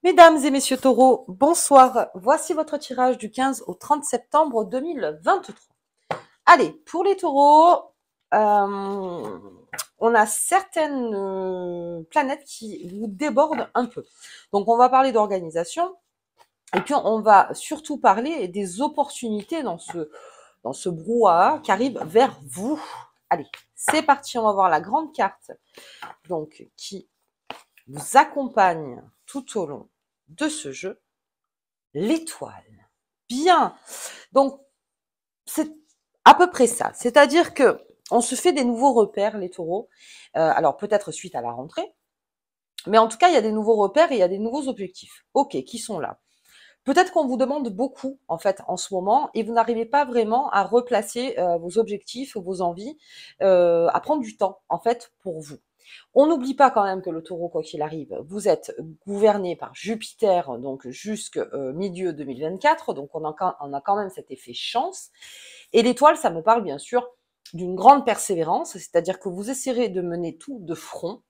Mesdames et messieurs taureaux, bonsoir. Voici votre tirage du 15 au 30 septembre 2023. Allez, pour les taureaux, on a certaines planètes qui vous débordent un peu. Donc, on va parler d'organisation et puis on va surtout parler des opportunités dans ce brouhaha qui arrive vers vous. Allez, c'est parti, on va voir la grande carte donc qui vous accompagne tout au long de ce jeu. L'étoile. Bien. Donc, c'est à peu près ça. C'est-à-dire que on se fait des nouveaux repères, les taureaux. Alors, peut-être suite à la rentrée. Mais en tout cas, il y a des nouveaux repères et il y a des nouveaux objectifs. OK, qui sont là. Peut-être qu'on vous demande beaucoup, en fait, en ce moment, et vous n'arrivez pas vraiment à replacer vos objectifs, vos envies, à prendre du temps, en fait, pour vous. On n'oublie pas quand même que le taureau, quoi qu'il arrive, vous êtes gouverné par Jupiter, donc jusqu'au milieu 2024, donc on a quand même cet effet chance. Et l'étoile, ça me parle bien sûr d'une grande persévérance, c'est-à-dire que vous essaierez de mener tout de front.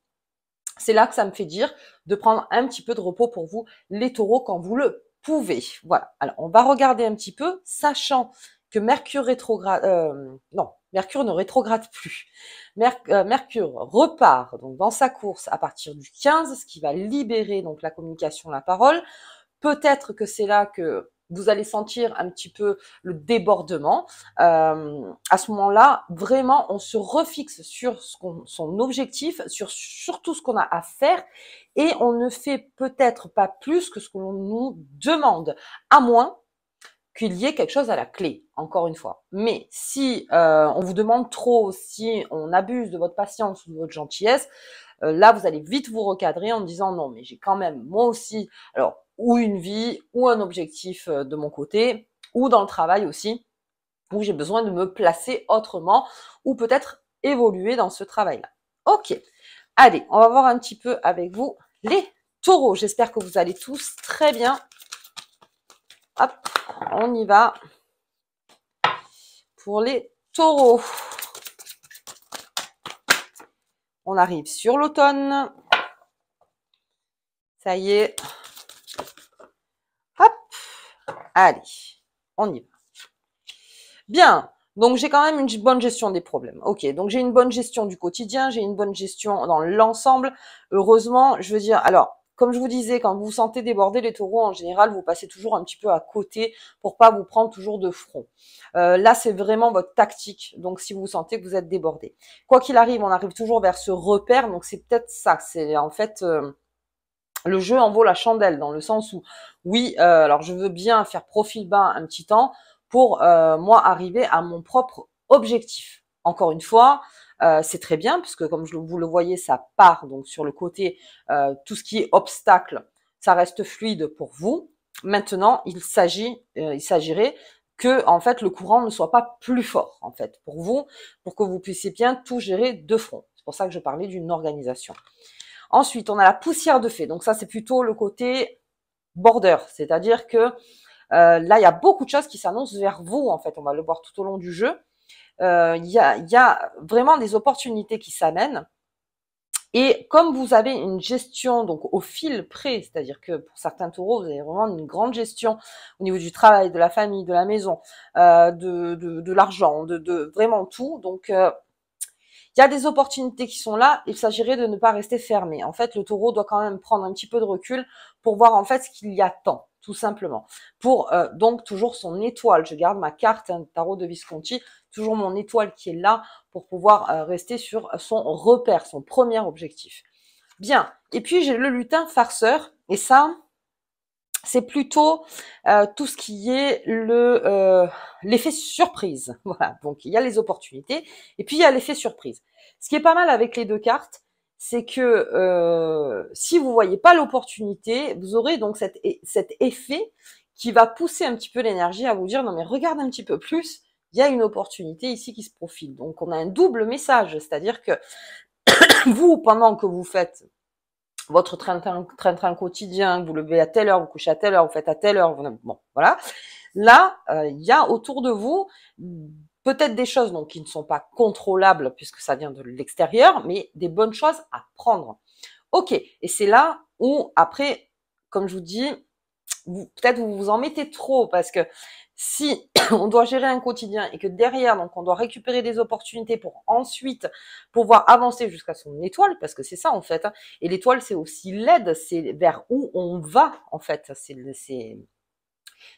C'est là que ça me fait dire de prendre un petit peu de repos pour vous, les taureaux, quand vous le pouvez. Voilà. Alors, on va regarder un petit peu, sachant que Mercure rétrograde, non, Mercure ne rétrograde plus. Mercure repart donc dans sa course à partir du 15, ce qui va libérer donc la communication, la parole. Peut-être que c'est là que vous allez sentir un petit peu le débordement. À ce moment-là, vraiment, on se refixe sur son objectif, sur tout ce qu'on a à faire, et on ne fait peut-être pas plus que ce que l'on nous demande, à moins qu'il y ait quelque chose à la clé, encore une fois. Mais si on vous demande trop, si on abuse de votre patience ou de votre gentillesse, là, vous allez vite vous recadrer en disant non, mais j'ai quand même, moi aussi, alors, ou une vie, ou un objectif de mon côté, ou dans le travail aussi, où j'ai besoin de me placer autrement, ou peut-être évoluer dans ce travail-là. Ok, allez, on va voir un petit peu avec vous les taureaux. J'espère que vous allez tous très bien. Hop, on y va pour les taureaux. On arrive sur l'automne. Ça y est. Hop, allez, on y va. Bien, donc j'ai quand même une bonne gestion des problèmes. Ok, donc j'ai une bonne gestion du quotidien, j'ai une bonne gestion dans l'ensemble. Heureusement, je veux dire, alors, comme je vous disais, quand vous vous sentez débordé, les taureaux, en général, vous passez toujours un petit peu à côté pour pas vous prendre toujours de front. Là, c'est vraiment votre tactique, donc si vous sentez que vous êtes débordé. Quoi qu'il arrive, on arrive toujours vers ce repère, donc c'est peut-être ça, c'est en fait... le jeu en vaut la chandelle, dans le sens où, oui, alors je veux bien faire profil bas un petit temps pour, moi, arriver à mon propre objectif. Encore une fois, c'est très bien, puisque comme vous le voyez, ça part donc sur le côté, tout ce qui est obstacle, ça reste fluide pour vous. Maintenant, il s'agirait que, en fait, le courant ne soit pas plus fort, en fait, pour vous, pour que vous puissiez bien tout gérer de front. C'est pour ça que je parlais d'une organisation. Ensuite, on a la poussière de fée. Donc ça, c'est plutôt le côté border. C'est-à-dire que là, il y a beaucoup de choses qui s'annoncent vers vous, en fait. On va le voir tout au long du jeu. Il y a vraiment des opportunités qui s'amènent. Et comme vous avez une gestion donc au fil près, c'est-à-dire que pour certains taureaux, vous avez vraiment une grande gestion au niveau du travail, de la famille, de la maison, de l'argent, de vraiment tout. Donc, il y a des opportunités qui sont là, il s'agirait de ne pas rester fermé. En fait, le taureau doit quand même prendre un petit peu de recul pour voir en fait ce qu'il y attend, tout simplement. Pour donc toujours son étoile, je garde ma carte, tarot de Visconti, toujours mon étoile qui est là pour pouvoir rester sur son repère, son premier objectif. Bien, et puis j'ai le lutin farceur, et ça, c'est plutôt tout ce qui est l'effet surprise. Voilà, donc il y a les opportunités et puis il y a l'effet surprise. Ce qui est pas mal avec les deux cartes, c'est que si vous voyez pas l'opportunité, vous aurez donc cet effet qui va pousser un petit peu l'énergie à vous dire non mais regarde un petit peu plus, il y a une opportunité ici qui se profile. Donc on a un double message, c'est-à-dire que vous, pendant que vous faites votre train-train quotidien, vous levez à telle heure, vous couchez à telle heure, vous faites à telle heure, bon, voilà. Là, il y a autour de vous peut-être des choses donc qui ne sont pas contrôlables puisque ça vient de l'extérieur, mais des bonnes choses à prendre. Ok, et c'est là où après comme je vous dis, peut-être vous vous en mettez trop parce que si on doit gérer un quotidien et que derrière, donc on doit récupérer des opportunités pour ensuite pouvoir avancer jusqu'à son étoile, parce que c'est ça en fait, hein. Et l'étoile, c'est aussi l'aide, c'est vers où on va en fait.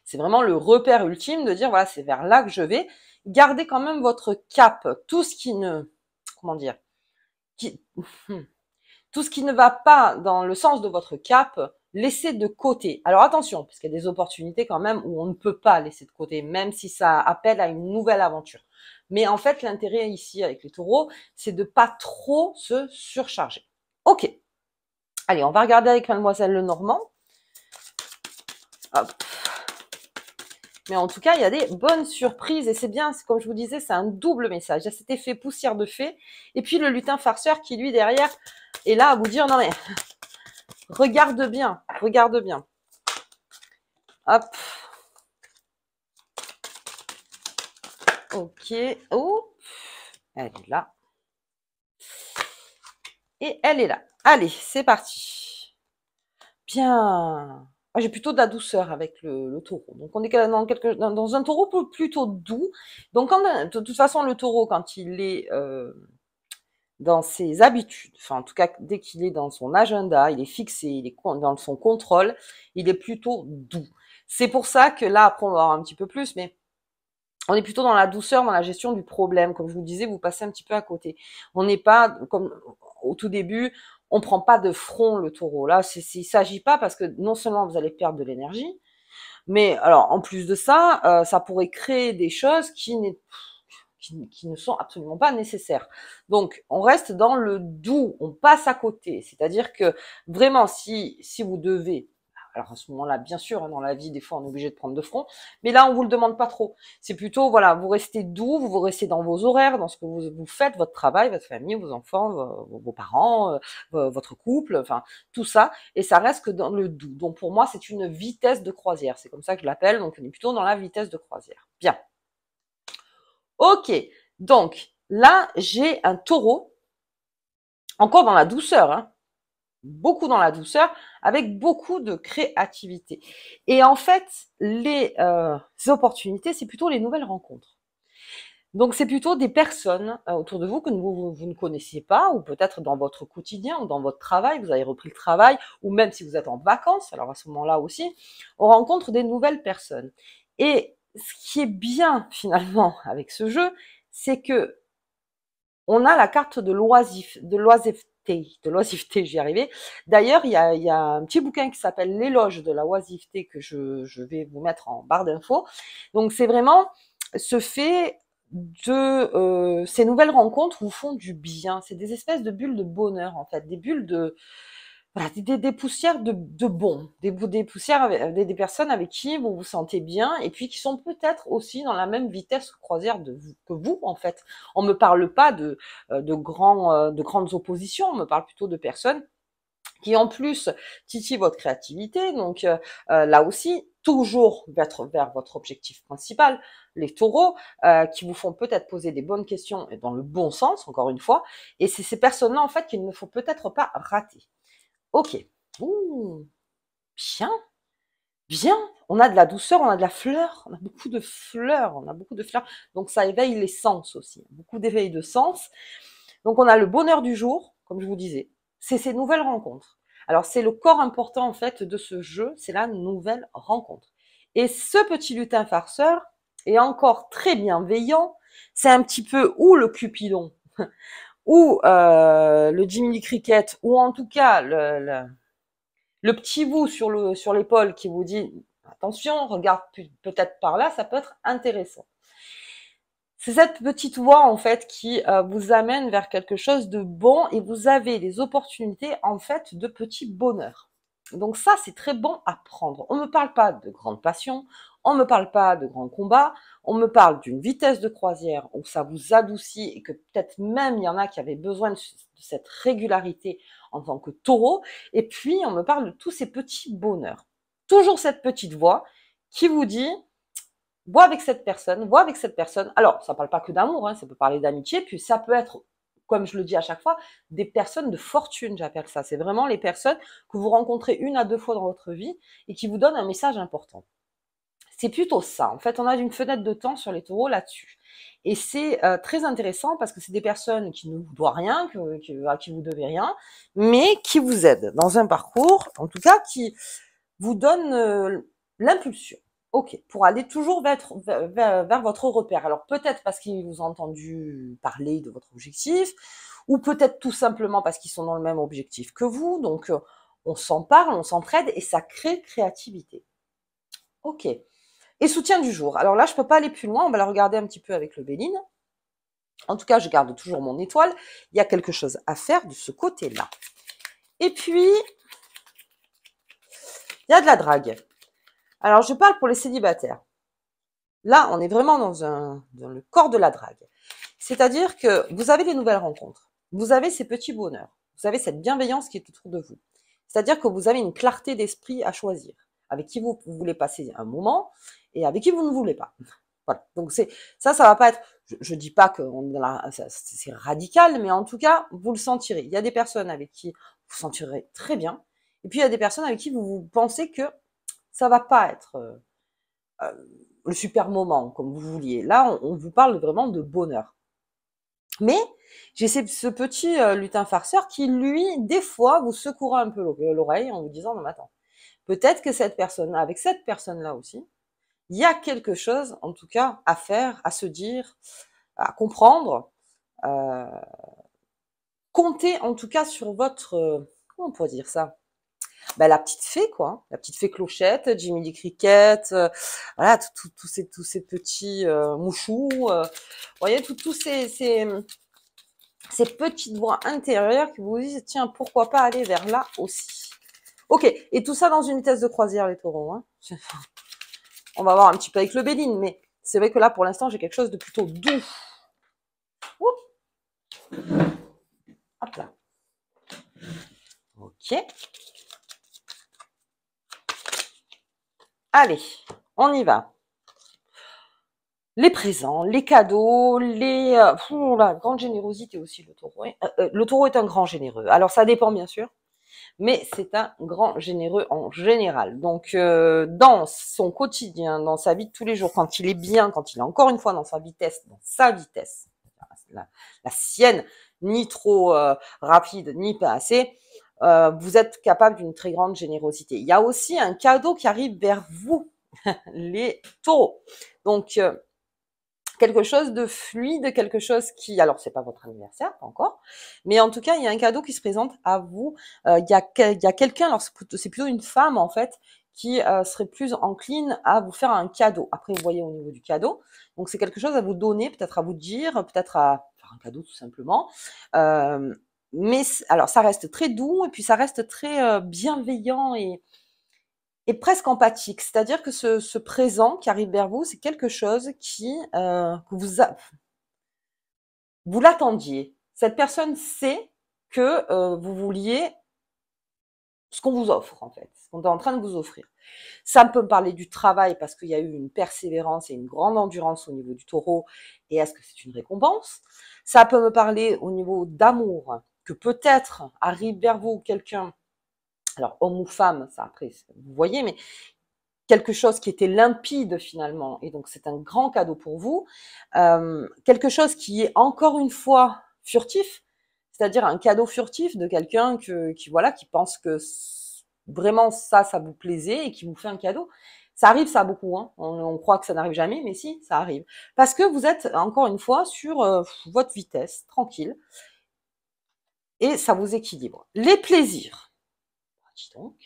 C'est vraiment le repère ultime de dire voilà, c'est vers là que je vais. Gardez quand même votre cap. Tout ce qui ne, comment dire, qui, tout ce qui ne va pas dans le sens de votre cap, laissez de côté. Alors attention, parce qu'il y a des opportunités quand même où on ne peut pas laisser de côté, même si ça appelle à une nouvelle aventure. Mais en fait, l'intérêt ici avec les taureaux, c'est de pas trop se surcharger. Ok. Allez, on va regarder avec Mademoiselle Lenormand. Hop. Mais en tout cas, il y a des bonnes surprises et c'est bien, comme je vous disais, c'est un double message. Il y a cet effet poussière de fée et puis le lutin farceur qui, lui, derrière, est là à vous dire, non mais, regarde bien, regarde bien. Hop. Ok. Oh. Elle est là. Et elle est là. Allez, c'est parti. Bien. Ah, j'ai plutôt de la douceur avec le taureau. Donc, on est dans un taureau plutôt doux. Donc, de toute façon, le taureau, quand il est dans ses habitudes, enfin, en tout cas, dès qu'il est dans son agenda, il est fixé, il est dans son contrôle, il est plutôt doux. C'est pour ça que là, après, on va voir un petit peu plus, mais on est plutôt dans la douceur, dans la gestion du problème. Comme je vous disais, vous passez un petit peu à côté. On n'est pas, comme au tout début, on prend pas de front le taureau. Là, il s'agit pas parce que non seulement vous allez perdre de l'énergie, mais alors en plus de ça, ça pourrait créer des choses qui ne sont absolument pas nécessaires. Donc, on reste dans le doux, on passe à côté. C'est-à-dire que vraiment, si vous devez, alors à ce moment-là, bien sûr, hein, dans la vie, des fois, on est obligé de prendre de front, mais là, on vous le demande pas trop. C'est plutôt, voilà, vous restez doux, vous restez dans vos horaires, dans ce que vous faites, votre travail, votre famille, vos enfants, vos parents, votre couple, enfin, tout ça, et ça reste que dans le doux. Donc, pour moi, c'est une vitesse de croisière. C'est comme ça que je l'appelle, donc on est plutôt dans la vitesse de croisière. Bien. Ok, donc là, j'ai un taureau, encore dans la douceur, hein, beaucoup dans la douceur, avec beaucoup de créativité. Et en fait, les opportunités, c'est plutôt les nouvelles rencontres. Donc, c'est plutôt des personnes autour de vous que vous ne connaissiez pas, ou peut-être dans votre quotidien, ou dans votre travail, vous avez repris le travail, ou même si vous êtes en vacances, alors à ce moment-là aussi, on rencontre des nouvelles personnes. Et ce qui est bien finalement avec ce jeu, c'est que on a la carte de l'oisiveté, j'y arrivais. D'ailleurs, il y a un petit bouquin qui s'appelle L'éloge de la oisiveté que je vais vous mettre en barre d'infos. Donc, c'est vraiment ce fait de ces nouvelles rencontres vous font du bien. C'est des espèces de bulles de bonheur, en fait, des bulles de voilà, des poussières de bon, des poussières des personnes avec qui vous vous sentez bien et puis qui sont peut-être aussi dans la même vitesse croisière que vous en fait. On me parle pas de grandes oppositions, on me parle plutôt de personnes qui en plus titillent votre créativité. Donc là aussi, toujours vers votre objectif principal, les taureaux, qui vous font peut-être poser des bonnes questions et dans le bon sens, encore une fois. Et c'est ces personnes-là en fait qu'il ne faut peut-être pas rater. Ok. Ouh, bien, bien. On a de la douceur, on a de la fleur, on a beaucoup de fleurs, Donc ça éveille les sens aussi, beaucoup d'éveil de sens. Donc on a le bonheur du jour, comme je vous disais, c'est ces nouvelles rencontres. Alors c'est le corps important en fait de ce jeu, c'est la nouvelle rencontre. Et ce petit lutin farceur est encore très bienveillant. C'est un petit peu ou le Cupidon, ou le Jiminy Cricket, ou en tout cas le petit bout sur l'épaule qui vous dit attention, regarde peut-être par là, ça peut être intéressant. C'est cette petite voix en fait qui vous amène vers quelque chose de bon et vous avez des opportunités en fait de petits bonheurs. Donc ça, c'est très bon à prendre. On ne me parle pas de grande passion, on ne me parle pas de grands combats, on me parle d'une vitesse de croisière où ça vous adoucit et que peut-être même il y en a qui avaient besoin de cette régularité en tant que taureau. Et puis, on me parle de tous ces petits bonheurs. Toujours cette petite voix qui vous dit vois avec cette personne. Alors, ça ne parle pas que d'amour, hein, ça peut parler d'amitié, puis ça peut être comme je le dis à chaque fois, des personnes de fortune, j'appelle ça. C'est vraiment les personnes que vous rencontrez 1 à 2 fois dans votre vie et qui vous donnent un message important. C'est plutôt ça. En fait, on a une fenêtre de temps sur les taureaux là-dessus. Et c'est très intéressant parce que c'est des personnes qui ne vous doivent rien, à qui vous devez rien, mais qui vous aident dans un parcours, en tout cas, qui vous donnent l'impulsion. Ok, pour aller toujours vers votre repère. Alors peut-être parce qu'ils vous ont entendu parler de votre objectif, ou peut-être tout simplement parce qu'ils sont dans le même objectif que vous. Donc on s'en parle, on s'entraide et ça crée créativité. Ok. Et soutien du jour. Alors là, je peux pas aller plus loin. On va la regarder un petit peu avec le Béline. En tout cas, je garde toujours mon étoile. Il y a quelque chose à faire de ce côté-là. Et puis, il y a de la drague. Alors, je parle pour les célibataires. Là, on est vraiment dans le corps de la drague. C'est-à-dire que vous avez des nouvelles rencontres. Vous avez ces petits bonheurs. Vous avez cette bienveillance qui est autour de vous. C'est-à-dire que vous avez une clarté d'esprit à choisir. Avec qui vous voulez passer un moment et avec qui vous ne voulez pas. Voilà. Donc ça va pas être, je dis pas que c'est radical, mais en tout cas, vous le sentirez. Il y a des personnes avec qui vous sentirez très bien. Et puis il y a des personnes avec qui vous pensez que ça va pas être le super moment, comme vous vouliez. Là, on vous parle vraiment de bonheur. Mais j'ai ce petit lutin farceur qui, lui, des fois, vous secouera un peu l'oreille en vous disant, non mais attends, peut-être que cette personne, avec cette personne-là aussi, il y a quelque chose, en tout cas, à faire, à se dire, à comprendre. Euh, comptez en tout cas sur votre, comment on pourrait dire ça, la petite fée, quoi, la petite fée Clochette, Jimmy Lee Cricket, voilà, tous ces petits mouchous, vous voyez, tous ces petites voix intérieures qui vous disent, tiens, pourquoi pas aller vers là aussi. Ok, et tout ça dans une vitesse de croisière, les taureaux. Hein. On va voir un petit peu avec le Béline, mais c'est vrai que là, pour l'instant, j'ai quelque chose de plutôt doux. Oups. Hop là. Ok. Allez, on y va. Les présents, les cadeaux, la grande générosité aussi, le taureau. Le taureau est un grand généreux. Alors, ça dépend, bien sûr, mais c'est un grand généreux en général. Donc, dans son quotidien, dans sa vie de tous les jours, quand il est bien, quand il est encore une fois dans sa vitesse, la sienne, ni trop rapide, ni pas assez, vous êtes capable d'une très grande générosité. Il y a aussi un cadeau qui arrive vers vous, les taureaux. Donc, quelque chose de fluide, quelque chose qui, alors c'est pas votre anniversaire, pas encore, mais en tout cas, il y a un cadeau qui se présente à vous. Il y a quelqu'un, alors c'est plutôt une femme en fait, qui serait plus encline à vous faire un cadeau. Après, vous voyez au niveau du cadeau. Donc c'est quelque chose à vous donner, peut-être à vous dire, peut-être à faire un cadeau tout simplement. Mais alors ça reste très doux et puis ça reste très bienveillant et presque empathique. C'est-à-dire que ce présent qui arrive vers vous, c'est quelque chose que vous l'attendiez. Cette personne sait que vous vouliez ce qu'on vous offre, en fait, ce qu'on est en train de vous offrir. Ça peut me parler du travail parce qu'il y a eu une persévérance et une grande endurance au niveau du taureau. Et est-ce que c'est une récompense? Ça peut me parler au niveau d'amour, que peut-être arrive vers vous quelqu'un, alors homme ou femme, ça après, vous voyez, mais quelque chose qui était limpide finalement, et donc c'est un grand cadeau pour vous. Quelque chose qui est encore une fois furtif, c'est-à-dire un cadeau furtif de quelqu'un qui pense que vraiment ça vous plaisait et qui vous fait un cadeau. Ça arrive ça beaucoup, hein. On croit que ça n'arrive jamais, mais si, ça arrive. Parce que vous êtes encore une fois sur votre vitesse, tranquille, et ça vous équilibre. Les plaisirs, dis donc.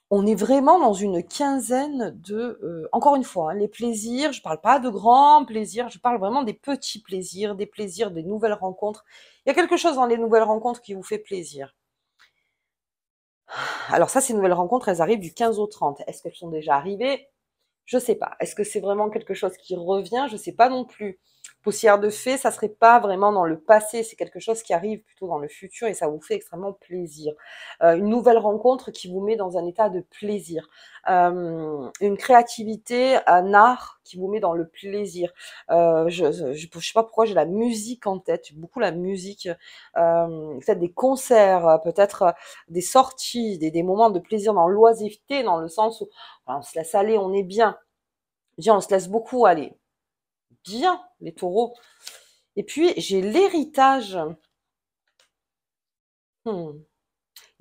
On est vraiment dans une quinzaine de, encore une fois, hein, les plaisirs, je parle pas de grands plaisirs, je parle vraiment des petits plaisirs, des nouvelles rencontres. Il y a quelque chose dans les nouvelles rencontres qui vous fait plaisir. Alors ça, ces nouvelles rencontres, elles arrivent du 15 au 30. Est-ce qu'elles sont déjà arrivées? Je sais pas. Est-ce que c'est vraiment quelque chose qui revient? Je sais pas non plus. Poussière de fée, ça serait pas vraiment dans le passé, c'est quelque chose qui arrive plutôt dans le futur et ça vous fait extrêmement plaisir. Une nouvelle rencontre qui vous met dans un état de plaisir. Une créativité, un art qui vous met dans le plaisir. Je sais pas pourquoi j'ai la musique en tête, j'ai beaucoup la musique, peut-être des concerts, peut-être des sorties, des moments de plaisir dans l'oisiveté, dans le sens où on se laisse aller, on est bien. Bien, on se laisse beaucoup aller. Bien, les taureaux. Et puis, j'ai l'héritage. Il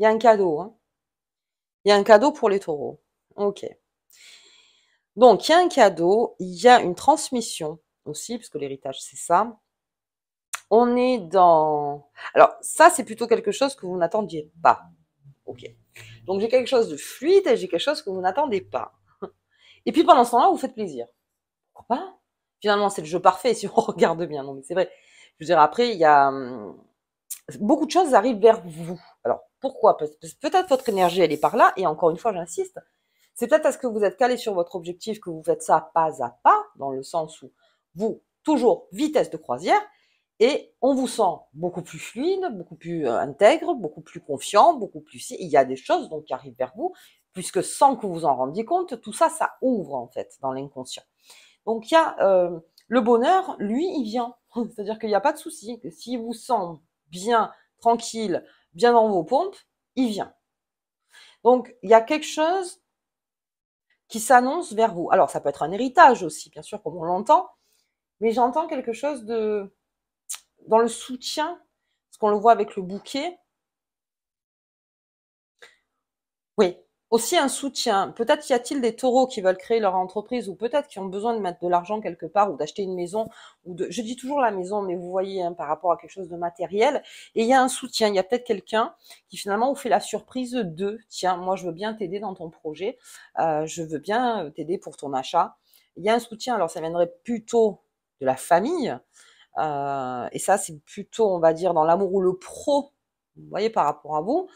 y a un cadeau. Hein. Il y a un cadeau pour les taureaux. Ok. Donc, il y a un cadeau, il y a une transmission aussi, parce que l'héritage, c'est ça. On est dans... Alors, ça, c'est plutôt quelque chose que vous n'attendiez pas. Ok. Donc, j'ai quelque chose de fluide et j'ai quelque chose que vous n'attendez pas. Et puis, pendant ce temps-là, vous faites plaisir. Pourquoi pas? Finalement, c'est le jeu parfait si on regarde bien. Non, mais c'est vrai. Je veux dire, après, il y a... beaucoup de choses arrivent vers vous. Alors, pourquoi? Parce que peut-être votre énergie, elle est par là, et encore une fois, j'insiste, c'est peut-être parce que vous êtes calé sur votre objectif que vous faites ça pas à pas, dans le sens où vous, toujours vitesse de croisière, et on vous sent beaucoup plus fluide, beaucoup plus intègre, beaucoup plus confiant, beaucoup plus... Il y a des choses donc qui arrivent vers vous, puisque sans que vous en rendiez compte, tout ça, ça ouvre en fait dans l'inconscient. Donc il y a le bonheur, lui, il vient. C'est-à-dire qu'il n'y a pas de souci. Que s'il vous sent bien, tranquille, bien dans vos pompes, il vient. Donc il y a quelque chose qui s'annonce vers vous. Alors ça peut être un héritage aussi, bien sûr, comme on l'entend, mais j'entends quelque chose de dans le soutien, parce qu'on le voit avec le bouquet. Oui, aussi un soutien. Peut-être y a-t-il des taureaux qui veulent créer leur entreprise ou peut-être qui ont besoin de mettre de l'argent quelque part ou d'acheter une maison. Je dis toujours la maison, mais vous voyez, hein, par rapport à quelque chose de matériel. Et il y a un soutien. Il y a peut-être quelqu'un qui finalement vous fait la surprise de, tiens, moi je veux bien t'aider dans ton projet. Je veux bien t'aider pour ton achat. Il y a un soutien. Alors ça viendrait plutôt de la famille. Et ça, c'est plutôt, on va dire, dans l'amour ou le pro, vous voyez, par rapport à vous.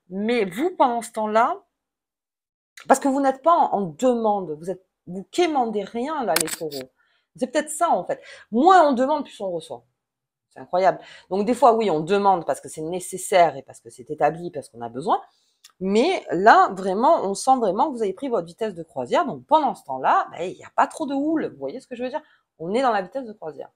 Mais vous, pendant ce temps-là, parce que vous n'êtes pas en demande, vous quémandez rien, là, les taureaux. C'est peut-être ça, en fait. Moins on demande, plus on reçoit. C'est incroyable. Donc, des fois, oui, on demande parce que c'est nécessaire et parce que c'est établi, parce qu'on a besoin. Mais là, vraiment, on sent vraiment que vous avez pris votre vitesse de croisière. Donc, pendant ce temps-là, il n'y a pas trop de houle. Vous voyez ce que je veux dire? On est dans la vitesse de croisière.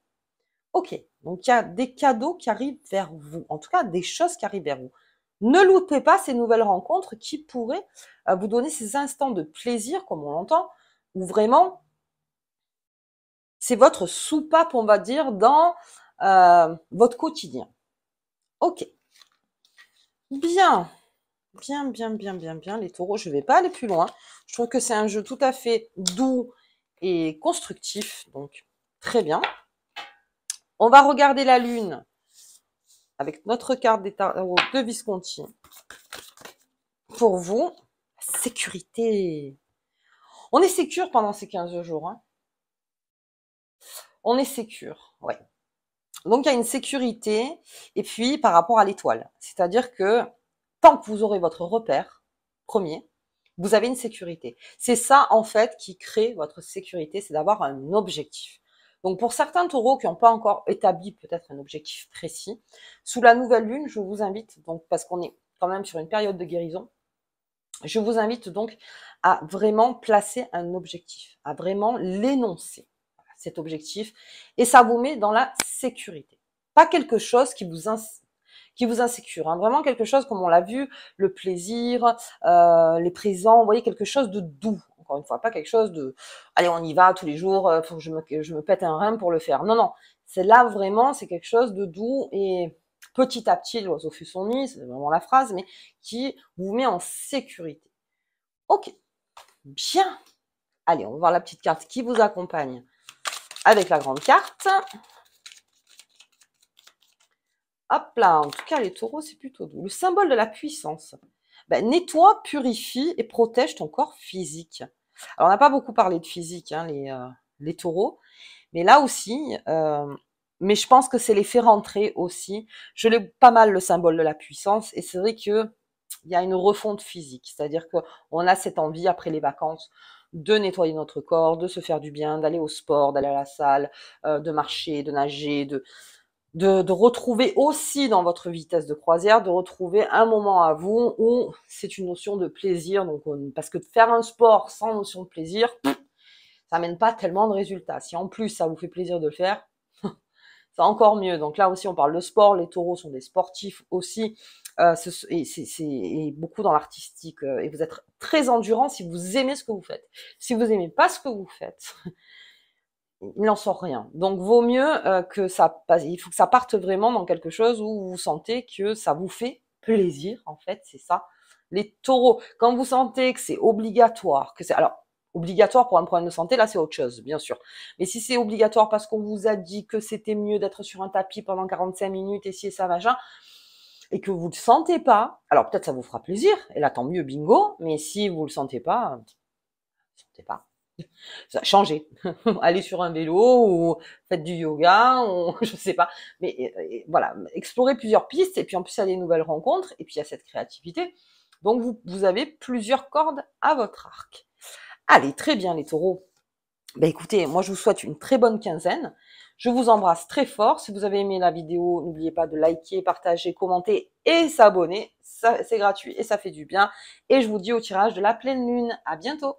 Ok, donc il y a des cadeaux qui arrivent vers vous, en tout cas des choses qui arrivent vers vous. Ne loupez pas ces nouvelles rencontres qui pourraient vous donner ces instants de plaisir, comme on l'entend, où vraiment c'est votre soupape, on va dire, dans votre quotidien. Ok, bien, bien, les taureaux. Je ne vais pas aller plus loin. Je trouve que c'est un jeu tout à fait doux et constructif, donc très bien. On va regarder la lune avec notre carte des tarots de Visconti. Pour vous, sécurité. On est sécure pendant ces 15 jours. Hein. On est sécure, ouais. Donc, il y a une sécurité. Et puis, par rapport à l'étoile. C'est-à-dire que tant que vous aurez votre repère premier, vous avez une sécurité. C'est ça, en fait, qui crée votre sécurité, c'est d'avoir un objectif. Donc, pour certains taureaux qui n'ont pas encore établi peut-être un objectif précis, sous la nouvelle lune, je vous invite, donc parce qu'on est quand même sur une période de guérison, je vous invite donc à vraiment placer un objectif, à vraiment l'énoncer, cet objectif, et ça vous met dans la sécurité. Pas quelque chose qui vous insécure, hein, vraiment quelque chose comme on l'a vu, le plaisir, les présents, vous voyez, quelque chose de doux, encore une fois, pas quelque chose de, allez, on y va tous les jours, faut que je me pète un rein pour le faire. Non, non, c'est là vraiment, c'est quelque chose de doux et petit à petit, l'oiseau fait son nid, c'est vraiment la phrase, mais qui vous met en sécurité. Ok, bien. Allez, on va voir la petite carte qui vous accompagne avec la grande carte. Hop là, en tout cas, les taureaux, c'est plutôt doux. Le symbole de la puissance. Nettoie, purifie et protège ton corps physique. Alors, on n'a pas beaucoup parlé de physique, hein, les taureaux, mais là aussi, mais je pense que c'est les faire rentrer aussi. Je l'ai pas mal le symbole de la puissance, et c'est vrai que il y a une refonte physique, c'est-à-dire que on a cette envie après les vacances de nettoyer notre corps, de se faire du bien, d'aller au sport, d'aller à la salle, de marcher, de nager, de retrouver aussi dans votre vitesse de croisière, de retrouver un moment à vous où c'est une notion de plaisir. Donc, parce que faire un sport sans notion de plaisir, ça mène pas tellement de résultats. Si en plus ça vous fait plaisir de le faire, c'est encore mieux. Donc là aussi, on parle de sport. Les taureaux sont des sportifs aussi, et beaucoup dans l'artistique. Et vous êtes très endurant si vous aimez ce que vous faites. Si vous aimez pas ce que vous faites, il n'en sort rien. Donc, vaut mieux que ça passe. Il faut que ça parte vraiment dans quelque chose où vous sentez que ça vous fait plaisir. En fait, c'est ça. Les taureaux, quand vous sentez que c'est obligatoire, que c'est alors obligatoire pour un problème de santé, là c'est autre chose, bien sûr. Mais si c'est obligatoire parce qu'on vous a dit que c'était mieux d'être sur un tapis pendant 45 minutes et si et ça machin, et que vous le sentez pas, alors peut-être ça vous fera plaisir. Et là, tant mieux, bingo. Mais si vous le sentez pas, changez. Allez sur un vélo ou faites du yoga ou je sais pas. Mais voilà, explorez plusieurs pistes et puis en plus il y a des nouvelles rencontres et puis il y a cette créativité. Donc vous avez plusieurs cordes à votre arc. Allez, très bien les taureaux. Ben écoutez, moi je vous souhaite une très bonne quinzaine. Je vous embrasse très fort. Si vous avez aimé la vidéo, n'oubliez pas de liker, partager, commenter et s'abonner. Ça, c'est gratuit et ça fait du bien. Et je vous dis au tirage de la pleine lune. À bientôt.